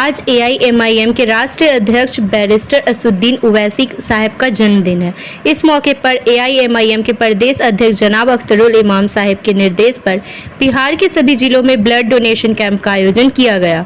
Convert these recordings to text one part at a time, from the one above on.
आज एआईएमआईएम के राष्ट्रीय अध्यक्ष बैरिस्टर असदुद्दीन ओवैसी साहब का जन्मदिन है। इस मौके पर एआईएमआईएम के प्रदेश अध्यक्ष जनाब अख्तरुल इमाम साहब के निर्देश पर बिहार के सभी जिलों में ब्लड डोनेशन कैंप का आयोजन किया गया,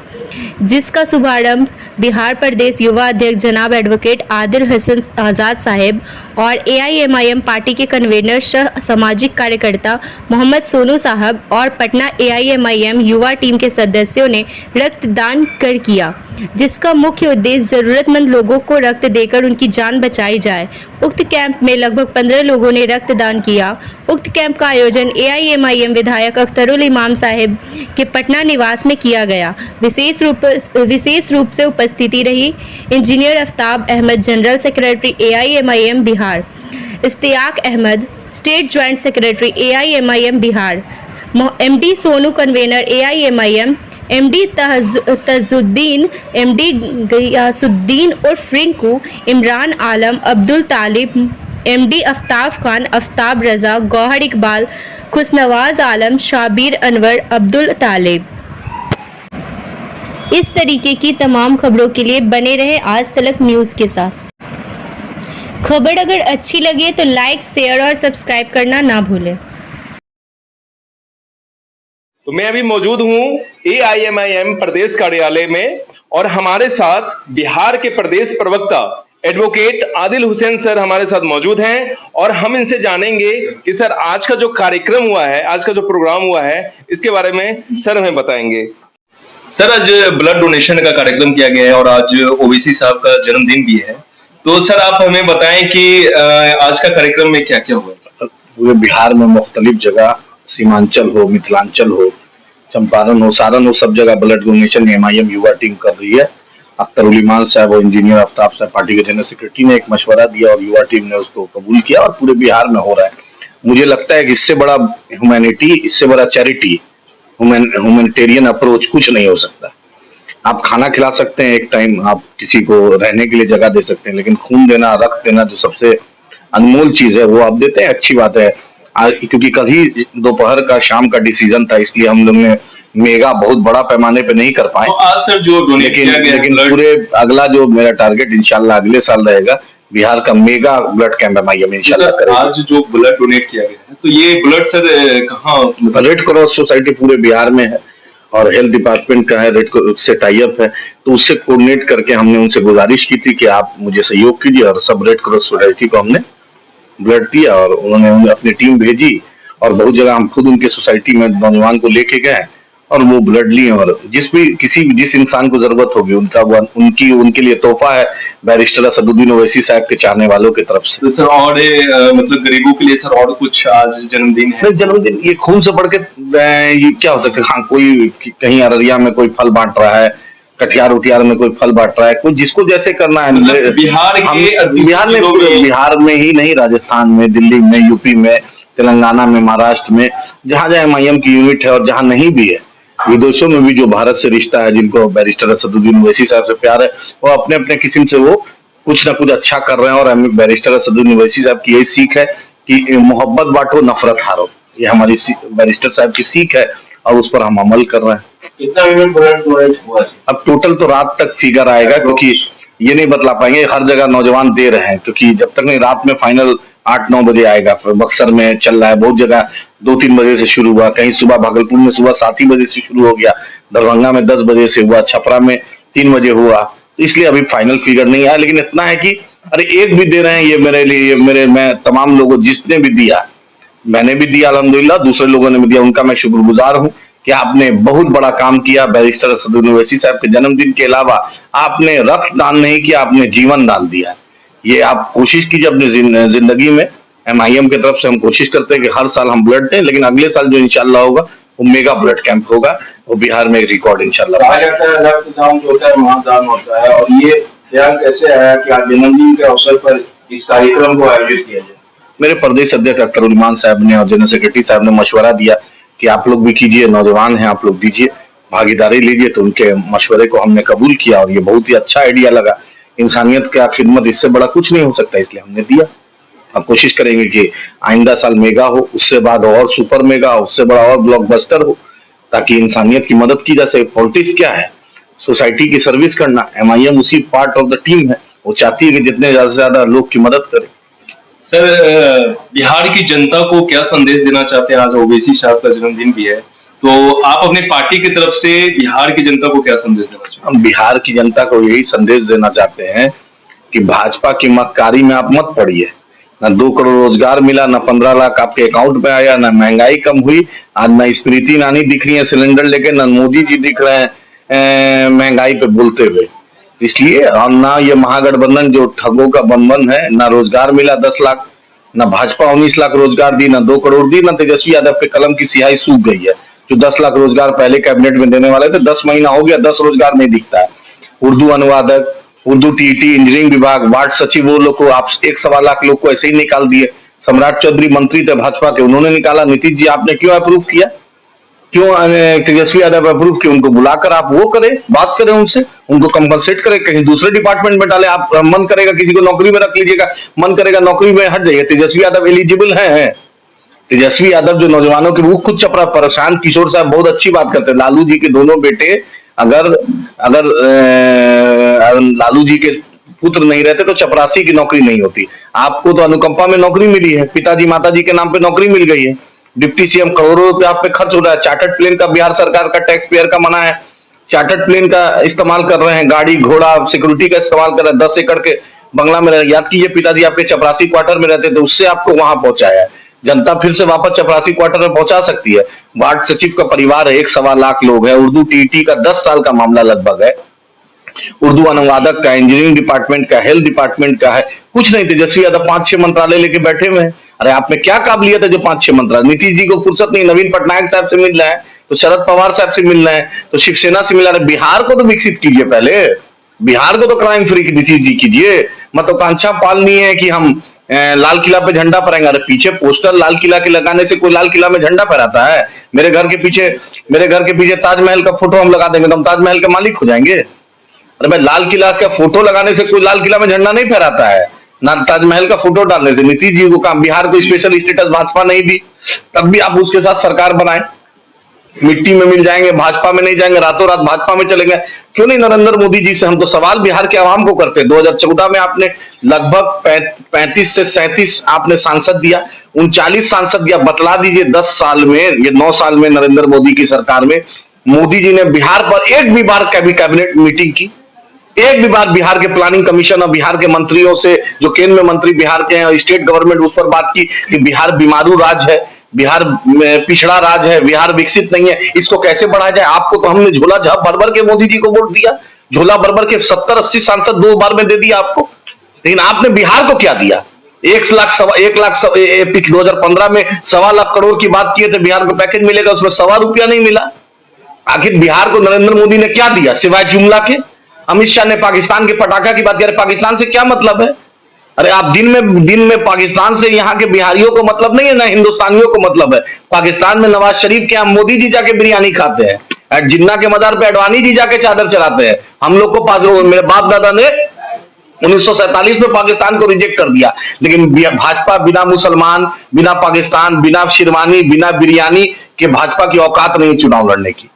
जिसका शुभारंभ बिहार प्रदेश युवा अध्यक्ष जनाब एडवोकेट आदिल हसन आज़ाद साहब और एआईएमआईएम पार्टी के कन्वीनर सह सामाजिक कार्यकर्ता मोहम्मद सोनू साहब और पटना एआईएमआईएम युवा टीम के सदस्यों ने रक्तदान कर किया, जिसका मुख्य उद्देश्य जरूरतमंद लोगों को रक्त देकर उनकी जान बचाई जाए। उक्त कैंप में लगभग 15 लोगों ने रक्तदान किया। उक्त कैंप का आयोजन एआईएमआईएम विधायक अख्तरुल इमाम साहब के पटना निवास में किया गया। विशेष रूप से उपस्थिति रही engineer Aftab Ahmad, general secretary AIMIM Bihar, Ishtiyaq Ahmad, state joint secretary AIMIM Bihar, MD Sonu convener AIMIM, MD Tajuddin, MD Gayasuddin उर्फ रिंकू, इमरान आलम, अब्दुल तालिब, एमडी आफ्ताब खान, आफ्ताब रजा, गौहर इकबाल, खुशनवाज आलम, शाबिर अनवर, अब्दुल तालिब। इस तरीके की तमाम खबरों के लिए बने रहे आज तलक न्यूज़ के साथ। खबर अगर अच्छी लगे तो लाइक, शेयर और सब्सक्राइब करना ना भूलें। तो मैं अभी मौजूद हूं एआईएमआईएम प्रदेश कार्यालय में और हमारे साथ बिहार के प्रदेश प्रवक्ता एडवोकेट आदिल हुसैन सर हमारे साथ मौजूद हैं और हम इनसे जानेंगे कि सर आज का जो कार्यक्रम हुआ है, आज का जो प्रोग्राम हुआ है, इसके बारे में सर हमें बताएंगे। सर, आज ब्लड डोनेशन का कार्यक्रम किया गया है और आज ओवैसी साहब का जन्मदिन भी है, तो सर आप हमें बताएं कि आज का कार्यक्रम में क्या क्या हुआ। पूरे बिहार में मुख्तलिफ जगह, सीमांचल हो, मिथिलांचल हो, चंपारण हो, सारण हो, सब जगह ब्लड डोनेशन एमआईएम युवा टीम कर रही है। अख्तरुल इमाम साहब और इंजीनियर आफ्ताब साहब पार्टी के जनरल सेक्रेटरी ने एक मशवरा दिया और युवा टीम ने उसको कबूल किया और पूरे बिहार में हो रहा है। मुझे लगता है कि इससे बड़ा ह्यूमैनिटी, इससे बड़ा चैरिटी, ह्यूमैनिटेरियन अप्रोच कुछ नहीं हो सकता। आप खाना खिला सकते हैं एक टाइम, आप किसी को रहने के लिए जगह दे सकते हैं, लेकिन खून देना, रक्त देना जो सबसे अनमोल चीज है वो आप देते हैं, अच्छी बात है। क्योंकि कल ही दोपहर का, शाम का डिसीजन था, इसलिए हम लोग ने मेगा बहुत बड़ा पैमाने पे नहीं कर पाए। तो आज सर जो डोनेट किया गया, लेकिन पूरे अगला जो मेरा टारगेट इंशाल्लाह अगले साल रहेगा, बिहार का मेगा ब्लड कैंप एमआईएम इंशाल्लाह। आज जो ब्लड डोनेट किया गया है, तो ये ब्लड सर कहाँ? रेड क्रॉस सोसाइटी पूरे बिहार में है और हेल्थ डिपार्टमेंट का है, रेड क्रॉस से टाई अप है, तो उससे कोऑर्डिनेट करके हमने उनसे गुजारिश की थी कि आप मुझे सहयोग कीजिए और सब रेड क्रॉस सोसाइटी को हमने ब्लड दिया और उन्होंने अपनी टीम भेजी और बहुत जगह हम खुद उनके सोसाइटी में नौजवान को लेके गए और वो ब्लड लिए और जिस इंसान को जरूरत होगी उनके लिए तोहफा है बैरिस्टर असदुद्दीन ओवैसी साहब के चाहने वालों की तरफ से। तो सर और मतलब गरीबों के लिए सर और कुछ आज जन्मदिन है? जन्मदिन ये खून से बढ़ के ये क्या हो सकता है? हाँ, कोई कहीं अररिया में कोई फल बांट रहा है, कटिहार उटियार में कोई फल बांट रहा है, कोई जिसको जैसे करना है। मतलब बिहार में ही नहीं, राजस्थान में, दिल्ली में, यूपी में, तेलंगाना में, महाराष्ट्र में, जहां जहां एमआईएम की यूनिट है और जहां नहीं भी है, विदेशों में भी जो भारत से रिश्ता है, जिनको बैरिस्टर असदुद्दीन ओवैसी साहब से प्यार है, वो अपने अपने किस्म से वो कुछ ना कुछ अच्छा कर रहे हैं। और बैरिस्टर असदुद्दीन ओवैसी साहब की यही सीख है कि मोहब्बत बांटो, नफरत हारो। ये हमारी बैरिस्टर साहब की सीख है और उस पर हम अमल कर रहे हैं। कितना ब्लड हुआ? अब टोटल तो रात तक फिगर आएगा, क्योंकि ये नहीं बतला पाएंगे। हर जगह नौजवान दे रहे हैं, क्योंकि जब तक नहीं रात में फाइनल 8-9 बजे आएगा। बक्सर में चल रहा है, बहुत जगह 2-3 बजे से शुरू हुआ, कहीं सुबह भागलपुर में सुबह 7 ही बजे से शुरू हो गया, दरभंगा में 10 बजे से हुआ, छपरा में 3 बजे हुआ। इसलिए अभी फाइनल फिगर नहीं आया, लेकिन इतना है कि अरे एक भी दे रहे हैं, ये मेरे लिए, मैं तमाम लोगों जिसने भी दिया, मैंने भी दिया अल्हम्दुलिल्लाह, दूसरे लोगों ने भी दिया, उनका मैं शुक्रगुजार हूँ कि आपने बहुत बड़ा काम किया। बैरिस्टर असदुद्दीन ओवैसी साहब के जन्मदिन के अलावा आपने रक्त दान नहीं किया, आपने जीवन दान दिया। ये आप कोशिश कीजिए अपनी जिंदगी में। एमआईएम की तरफ से हम कोशिश करते हैं कि हर साल हम ब्लड दें, लेकिन अगले साल जो इंशाल्लाह होगा वो मेगा ब्लड कैंप होगा, वो बिहार में एक रिकॉर्ड इंशाल्लाह। रक्तदान जो होता है महादान होता है, और ये ख्याल कैसे आया कि आज जन्मदिन के अवसर पर इस कार्यक्रम को आयोजित किया जाए? मेरे प्रदेश अध्यक्ष अख्तरुल इमाम साहब ने और जनरल सेक्रेटरी साहब ने मशवरा दिया कि आप लोग भी कीजिए, नौजवान हैं, आप लोग दीजिए, भागीदारी लीजिए, तो उनके मशवरे को हमने कबूल किया और ये बहुत ही अच्छा आइडिया लगा। इंसानियत का खिदमत इससे बड़ा कुछ नहीं हो सकता, इसलिए हमने दिया। अब कोशिश करेंगे कि आइंदा साल मेगा हो, उससे बाद और सुपर मेगा हो, उससे बड़ा और ब्लॉकबस्टर हो, ताकि इंसानियत की मदद की जा सके। पॉलिटिक्स क्या है? सोसाइटी की सर्विस करना। एमआईएम उसी पार्ट ऑफ द टीम है, वो चाहती है कि जितने ज्यादा से ज्यादा लोग की मदद करे। सर, बिहार की जनता को क्या संदेश देना चाहते हैं? आज ओवैसी साहब का जन्मदिन भी है, तो आप अपनी पार्टी की तरफ से बिहार की जनता को क्या संदेश देना चाहते हम बिहार की जनता को यही संदेश देना चाहते हैं कि भाजपा की मक्कारी में आप मत पड़िए। ना 2 करोड़ रोजगार मिला, ना 15 लाख आपके अकाउंट में आया, ना महंगाई कम हुई। आज ना स्मृति ईरानी दिख रही है सिलेंडर लेके, ना मोदी जी दिख रहे हैं महंगाई पे बोलते हुए। इसलिए और ना ये महागठबंधन जो ठगों का बंधन है, ना रोजगार मिला 10 लाख, ना भाजपा 19 लाख रोजगार दी, ना 2 करोड़ दी, ना तेजस्वी यादव के कलम की स्याही सूख गई है। जो 10 लाख रोजगार पहले कैबिनेट में देने वाले थे, 10 महीना हो गया, 10 रोजगार नहीं दिखता है। उर्दू अनुवादक, उर्दू टीईटी, इंजीनियरिंग विभाग, वार्ड सचिव, वो लोग को आप 1.25 लाख लोग को ऐसे ही निकाल दिए। सम्राट चौधरी मंत्री थे भाजपा के, उन्होंने निकाला। नीतीश जी आपने क्यों अप्रूव किया? क्यों तेजस्वी यादव अप्रूव किया? उनको बुलाकर आप वो करें, बात करें उनसे, उनको कंपनसेट करें, कहीं दूसरे डिपार्टमेंट में डाले। आप मन करेगा किसी को नौकरी में रख लीजिएगा, मन करेगा नौकरी में हट जाइए। तेजस्वी यादव एलिजिबल है। तेजस्वी यादव जो नौजवानों के, वो खुद चपरा, प्रशांत किशोर साहब बहुत अच्छी बात करते हैं। लालू जी के दोनों बेटे अगर अगर लालू जी के पुत्र नहीं रहते तो चपरासी की नौकरी नहीं होती। आपको तो अनुकंपा में नौकरी मिली है, पिताजी माताजी के नाम पे नौकरी मिल गई है। डिप्टी सीएम करोड़ों रुपया आप पे खर्च हो रहा है। चार्टर्ड प्लेन का बिहार सरकार का टैक्स पेयर का मना है, चार्टर्ड प्लेन का इस्तेमाल कर रहे हैं, गाड़ी घोड़ा सिक्योरिटी का इस्तेमाल कर रहे हैं। 10 एकड़ के बंगला में याद कीजिए, पिताजी आपके चपरासी क्वार्टर में रहते थे, उससे आपको वहां पहुंचाया है। जनता फिर से वापस चपरासी क्वार्टर में पहुंचा सकती है। वार्ड सचिव का परिवार है, 1.25 लाख लोग है। उर्दू टीईटी का 10 साल का मामला लगभग है। उर्दू अनुवादक का, इंजीनियरिंग डिपार्टमेंट का, हेल्थ डिपार्टमेंट का है। कुछ नहीं, तेजस्वी यादव 5-6 मंत्रालय लेके बैठे हुए हैं। अरे आप में क्या काबिलियत है जो 5-6 मंत्रालय? नीतीश जी को फुर्सत नहीं, नवीन पटनायक साहब से मिल रहा है, तो शरद पवार साहब से मिल रहे हैं, तो शिवसेना से मिला रहे। बिहार को तो विकसित कीजिए पहले, बिहार को तो क्राइम फ्री नीतीश जी कीजिए। महत्वाकांक्षा पालनी है कि हम लाल किला पे झंडा फहराएंगे। अरे पीछे पोस्टर लाल किला के लगाने से कोई लाल किला में झंडा फहराता है? मेरे घर के पीछे ताजमहल का फोटो हम लगा देंगे तो हम ताजमहल के मालिक हो जाएंगे? अरे भाई, लाल किला का फोटो लगाने से कोई लाल किला में झंडा नहीं फहराता है, ना ताजमहल का फोटो डालने से। नीतीश जी को काम, बिहार को स्पेशल स्टेटस भाजपा नहीं दी, तब भी आप उसके साथ सरकार बनाए। मिट्टी में मिल जाएंगे, भाजपा में नहीं जाएंगे, रातों रात भाजपा में चले गए। क्यों नहीं नरेंद्र मोदी जी से? हम तो सवाल बिहार के आवाम को करते हैं। 2014 में आपने लगभग 35 से 37 आपने सांसद दिया, 39 सांसद दिया। बतला दीजिए 10 साल में, ये 9 साल में नरेंद्र मोदी की सरकार में मोदी जी ने बिहार पर एक भी बार कैबिनेट मीटिंग की? एक भी बार बिहार के प्लानिंग कमीशन और बिहार के मंत्रियों से, जो केंद्र में मंत्री बिहार के हैं और स्टेट गवर्नमेंट, उस पर बात की कि बिहार बीमारू राज्य है, बिहार पिछड़ा राज्य है, बिहार विकसित नहीं है, इसको कैसे बढ़ाया जाए? आपको तो हमने झोला भर भर के मोदी जी को वोट दिया, झोला भर भर के 70-80 सांसद 2 बार में दे दिया आपको। लेकिन आपने बिहार को क्या दिया? 2015 में 1.25 लाख करोड़ की बात किए थे, बिहार को पैकेज मिलेगा, उसमें 1.25 रुपया नहीं मिला। आखिर बिहार को नरेंद्र मोदी ने क्या दिया सिवाय जुमला के? अमित शाह ने पाकिस्तान के पटाखा की बात की। पाकिस्तान से क्या मतलब है? अरे आप दिन में पाकिस्तान से यहाँ के बिहारियों को मतलब नहीं है, ना हिंदुस्तानियों को मतलब है। पाकिस्तान में नवाज शरीफ के यहाँ मोदी जी जाके बिरयानी खाते हैं, जिन्ना के मजार पे अडवाणी जी जाके चादर चढ़ाते हैं। हम लोग को मेरे बाप दादा ने 1947 में पाकिस्तान को रिजेक्ट कर दिया, लेकिन भाजपा बिना मुसलमान, बिना पाकिस्तान, बिना शेरवानी, बिना बिरयानी के भाजपा की औकात नहीं चुनाव लड़ने की।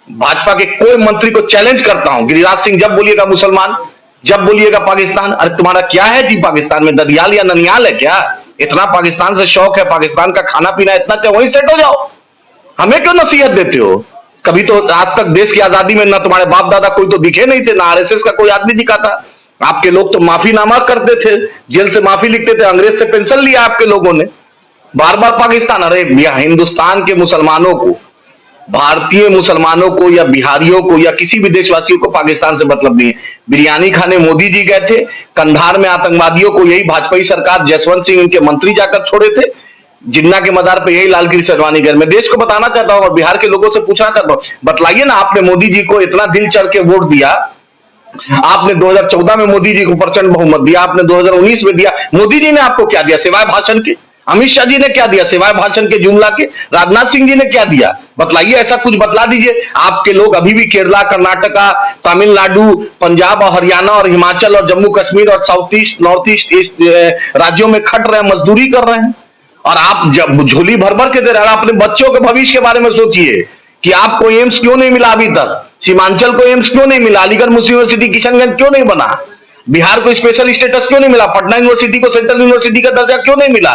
भाजपा के कोई मंत्री को चैलेंज करता हूं, गिरिराज सिंह, जब बोलिएगा मुसलमान, जब बोलिएगा पाकिस्तान। अरे तुम्हारा क्या है जी पाकिस्तान में? ददियाल या ननियाल है क्या? इतना पाकिस्तान से शौक है, पाकिस्तान का खाना पीना इतना चाहिए, वहीं सेट हो जाओ। हमें क्यों नसीहत देते हो? कभी तो आज तक देश की आजादी में ना तुम्हारे बाप दादा कोई तो दिखे नहीं थे, ना आरएसएस का कोई आदमी दिखा था। आपके लोग तो माफीनामा करते थे, जेल से माफी लिखते थे, अंग्रेज से पेंशन लिया आपके लोगों ने, बार बार पाकिस्तान। अरे हिंदुस्तान के मुसलमानों को, भारतीय मुसलमानों को या बिहारियों को या किसी भी देशवासियों को पाकिस्तान से मतलब नहीं है। बिरयानी खाने मोदी जी गए थे, कंधार में आतंकवादियों को यही भाजपा सरकार, जसवंत सिंह इनके मंत्री जाकर छोड़े थे, जिन्ना के मजार पे यही लालगिरी सजवानी गए। मैं देश को बताना चाहता हूं और बिहार के लोगों से पूछना चाहता हूं, बतलाइए ना, आपने मोदी जी को इतना दिल चढ़ के वोट दिया, आपने 2014 में मोदी जी को प्रचंड बहुमत दिया, आपने 2019 में दिया। मोदी जी ने आपको क्या दिया सिवाय भाषण के? अमित शाह जी ने क्या दिया सिवाय भाषण के, जुमला के? राजनाथ सिंह जी ने क्या दिया? बतलाइए, ऐसा कुछ बतला दीजिए। आपके लोग अभी भी केरला, कर्नाटका, तमिलनाडु, पंजाब और हरियाणा और हिमाचल और जम्मू कश्मीर और साउथ ईस्ट, नॉर्थ ईस्ट राज्यों में खट रहे हैं, मजदूरी कर रहे हैं, और आप जब झोली भर भर के दे रहे हैं। अपने बच्चों के भविष्य के बारे में सोचिए कि आपको एम्स क्यों नहीं मिला अभी तक, सीमांचल को एम्स क्यों नहीं मिला, अलीगढ़ मुस्लिम यूनिवर्सिटी किशनगंज क्यों नहीं बना, बिहार को स्पेशल स्टेटस क्यों नहीं मिला, पटना यूनिवर्सिटी को सेंट्रल यूनिवर्सिटी का दर्जा क्यों नहीं मिला,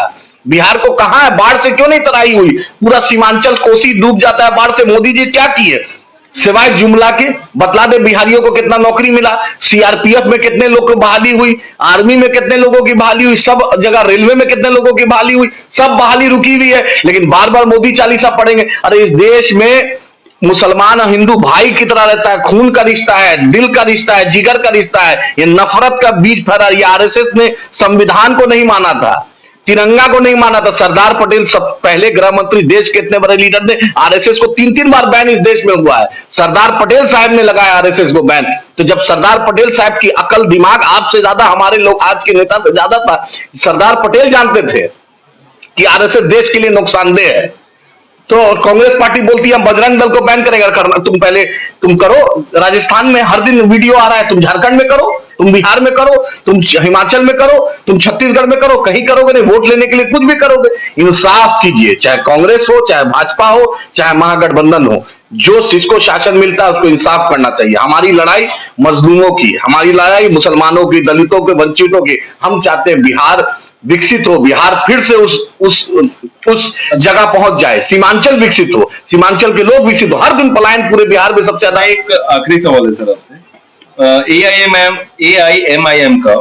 बिहार को कहां है, बाढ़ से क्यों नहीं तराई हुई, पूरा सीमांचल कोसी डूब जाता है बाढ़ से, मोदी जी क्या किए सिवाय जुमला के, बतला दे बिहारियों को कितना नौकरी मिला, सीआरपीएफ में कितने लोग को बहाली हुई, आर्मी में कितने लोगों की बहाली हुई, सब जगह रेलवे में कितने लोगों की बहाली हुई, सब बहाली रुकी हुई है, लेकिन बार बार मोदी चालीसा पढ़ेंगे। अरे इस देश में मुसलमान और हिंदू भाई की तरह रहता है, खून का रिश्ता है, दिल का रिश्ता है, जिगर का रिश्ता है, ये नफरत का बीज फैला, ये आरएसएस ने संविधान को नहीं माना था, तिरंगा को नहीं माना था, सरदार पटेल सब पहले गृह मंत्री, देश के इतने बड़े लीडर ने, आरएसएस को 3-3 बार बैन इस देश में हुआ है, सरदार पटेल साहब ने लगाया आरएसएस को बैन। तो जब सरदार पटेल साहब की अकल दिमाग आपसे ज्यादा हमारे लोग आज के नेता से ज्यादा था, सरदार पटेल जानते थे कि आरएसएस देश के लिए नुकसानदेह है, तो कांग्रेस पार्टी बोलती है हम बजरंग दल को बैन करेगा, करना तुम पहले तुम करो, राजस्थान में हर दिन वीडियो आ रहा है, तुम झारखंड में करो, तुम बिहार में करो, तुम हिमाचल में करो, तुम छत्तीसगढ़ में करो, कहीं करोगे नहीं, वोट लेने के लिए कुछ भी करोगे, इंसाफ कीजिए, चाहे कांग्रेस हो, चाहे भाजपा हो, चाहे महागठबंधन हो, जो जिसको शासन मिलता है उसको इंसाफ करना चाहिए। हमारी लड़ाई मजलूमों की, हमारी लड़ाई मुसलमानों की, दलितों के, वंचितों की, हम चाहते हैं बिहार विकसित हो, बिहार फिर से उस जगह पहुंच जाए, सीमांचल विकसित हो, सीमांचल के लोग विकसित हो, हर दिन पलायन पूरे बिहार में सबसे ज्यादा। एक आखिरी सवाल है सर आपसे, एआईएमआईएम का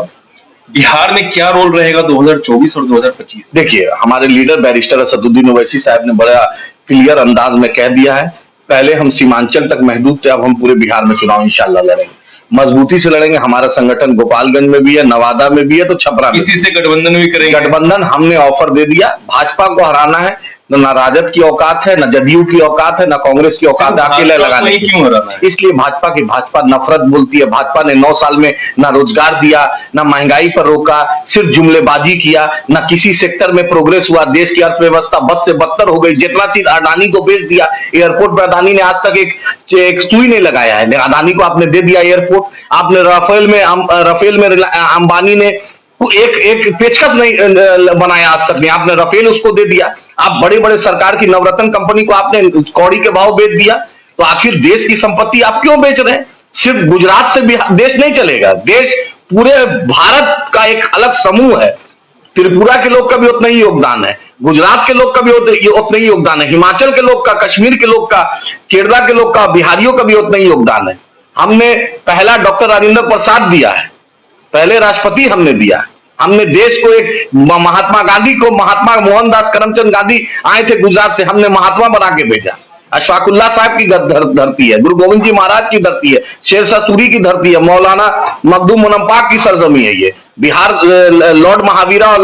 बिहार में क्या रोल रहेगा 2024 और 2025? देखिए हमारे लीडर बैरिस्टर असदुद्दीन ओवैसी साहब ने बड़ा क्लियर अंदाज में कह दिया है, पहले हम सीमांचल तक महदूद थे, अब हम पूरे बिहार में चुनाव इंशाल्लाह लड़ेंगे, मजबूती से लड़ेंगे। हमारा संगठन गोपालगंज में भी है, नवादा में भी है, तो छपरा में इसी से गठबंधन भी करेंगे। गठबंधन हमने ऑफर दे दिया, भाजपा को हराना है, ना राजद की औकात है, ना जदयू की औकात है, ना कांग्रेस की औकात है अकेले लगाने की। क्यों हराना है? इसलिए भाजपा नफरत बोलती है, भाजपा ने 9 साल में ना रोजगार दिया, ना महंगाई पर रोका, सिर्फ जुमलेबाजी किया, ना किसी सेक्टर में प्रोग्रेस हुआ, देश की अर्थव्यवस्था बद से बदतर हो गई, जितना चीज अडानी को बेच दिया, एयरपोर्ट पर अडानी ने आज तक एक सुई नहीं लगाया है, अडानी को आपने दे दिया एयरपोर्ट, आपने राफेल में अंबानी ने एक पेचकस नहीं बनाया आज तक नहीं, आपने राफेल उसको दे दिया, आप बड़े बड़े सरकार की नवरत्न कंपनी को आपने कौड़ी के भाव बेच दिया, तो आखिर देश की संपत्ति आप क्यों बेच रहे हैं? सिर्फ गुजरात से देश नहीं चलेगा, देश पूरे भारत का एक अलग समूह है, त्रिपुरा के लोग का भी उतना ही योगदान है, गुजरात के लोग का भी उतना ही योगदान है, हिमाचल के लोग का, कश्मीर के लोग का, केरला के लोग का, बिहारियों का भी उतना ही योगदान है। हमने पहला डॉक्टर राजेंद्र प्रसाद दिया है, पहले राष्ट्रपति हमने दिया, हमने देश को एक महात्मा गांधी को, महात्मा मोहनदास करमचंद गांधी आए थे गुजरात से, हमने महात्मा बना के भेजा। अशफाकुल्ला साहब की धरती है, गुरु गोविंद जी महाराज की धरती है, शेरशाह सूरी की धरती है, मौलाना मखदूम मुनम्पाक की सरजमी है ये बिहार, लॉर्ड महावीरा और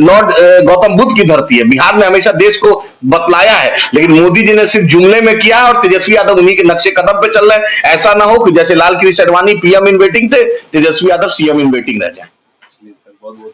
लॉर्ड गौतम बुद्ध की धरती है। बिहार ने हमेशा देश को बतलाया है, लेकिन मोदी जी ने सिर्फ जुमले में किया और तेजस्वी यादव उन्हीं के नक्शे कदम पे चल रहे हैं। ऐसा ना हो कि जैसे Lal Krishna Advani PM in waiting थे, Tejashwi Yadav CM in waiting रह जाए। बहुत बहुत